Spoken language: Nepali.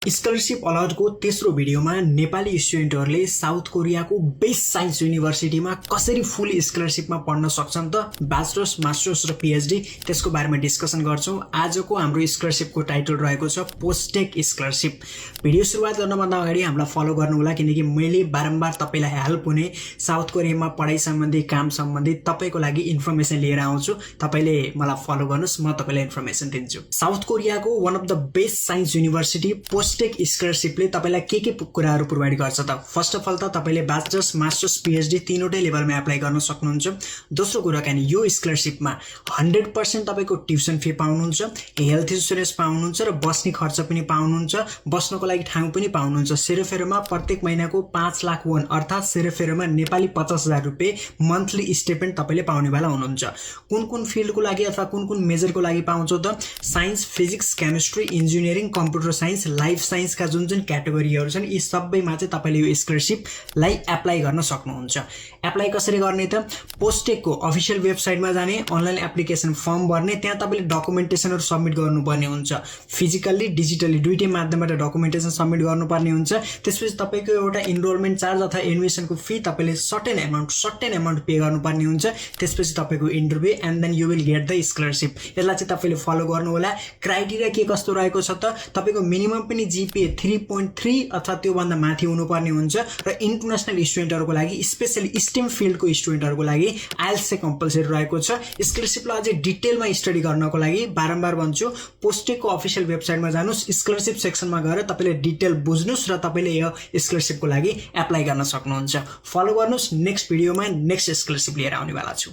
स्कलरशिप अलर्टको तेस्रो भिडियोमा नेपाली स्टुडेन्टहरूले साउथ कोरियाको बेस्ट साइन्स युनिभर्सिटीमा कसरी फुल स्कलरशिपमा पढ्न सक्छन् त ब्याचलर्स मास्टर्स र पीएचडी त्यसको बारेमा डिस्कसन गर्छौं। आजको हाम्रो स्कलरशिपको टाइटल रहेको छ पोस्टटेक स्कलरशिप। भिडियो सुरुवात गर्नभन्दा अगाडि हामीलाई फलो गर्नु होला, किनकि मैले बारम्बार तपाईलाई हेल्प हुने साउथ कोरियामा पढाइ सम्बन्धी काम सम्बन्धी तपाईको लागि इन्फर्मेसन लिएर आउँछु। तपाईले मलाई फलो गर्नुस्, म तपाईलाई इन्फर्मेसन दिन्छु। साउथ कोरियाको one of the best science university Postech स्कलरशिपले तपाईलाई के कुराहरू प्रोभाइड गर्छ त? फर्स्ट अफ अल त तपाईले ब्याचलर्स मास्टर्स पीएचडी तीनवटै लेभलमा एप्लाई गर्न सक्नुहुन्छ। दोस्रो कुराकानी यो स्कलरशिपमा 100% तपाईको ट्युसन फी पाउनुहुन्छ, हेल्थ इन्स्योरेन्स पाउनुहुन्छ र बस्ने खर्च पनि पाउनुहुन्छ, बस्नको लागि ठाउँ पनि पाउनुहुन्छ। सेरोफेरोमा प्रत्येक महिनाको 5 लाख वोन अर्थात सेरोफेरोमा नेपाली 50,000 रुपैयाँ मन्थली स्टिपेन्ड तपाईले पाउनेवाला हुनुहुन्छ। कुन फिल्डको लागि अथवा कुन मेजरको लागि पाउँछौ त? Science, physics, chemistry, engineering, computer science, life साइन्सका जुन क्याटेगोरीहरू छन् यी सबैमा चाहिँ तपाईले यो स्कलरशिपलाई एप्लाई गर्न सक्नुहुन्छ। एप्लाई कसरी गर्ने त? पोस्टटेकको अफिसियल वेबसाइटमा जाने, अनलाइन एप्लिकेसन फर्म भर्ने, त्यहाँ तपाईले डकुमेन्टेसनहरू सबमिट गर्नुपर्ने हुन्छ। फिजिकल्ली डिजिटली दुईटै माध्यमबाट डकुमेन्टेसन सबमिट गर्नुपर्ने हुन्छ। त्यसपछि तपाईको एउटा इनरोलमेन्ट चार्ज अथवा एडमिसनको फी तपाईले सर्टेन एमाउन्ट पे गर्नुपर्ने हुन्छ। त्यसपछि तपाईको interview and then you will get the scholarship. यसलाई चाहिँ तपाईले फलो गर्नु होला। क्राइटेरिया के कस्तो रहेको छ त? तपाईको मिनिमम पनि जीपीए 3.3 अथवा त्योभन्दा माथि हुनुपर्ने हुन्छ र इन्टरनेसनल स्टुडेन्टहरूको लागि स्पेशली स्टेम फिल्डको स्टुडेन्टहरूको लागि आइएल्टिएस चाहिँ कम्पलसरी रहेको छ। स्कलरशिपलाई अझै डिटेलमा स्टडी गर्नको लागि बारम्बार भन्छु, पोस्टटेकको अफिसियल वेबसाइटमा जानुस्, स्कलरशिप सेक्सनमा गएर तपाईले डिटेल बुझ्नुस् र तपाईले यो स्कलरशिपको लागि एप्लाई गर्न सक्नुहुन्छ। फलो गर्नुस्। नेक्स्ट भिडियोमा नेक्स्ट स्कलरशिप लिएर आउनेवाला छु।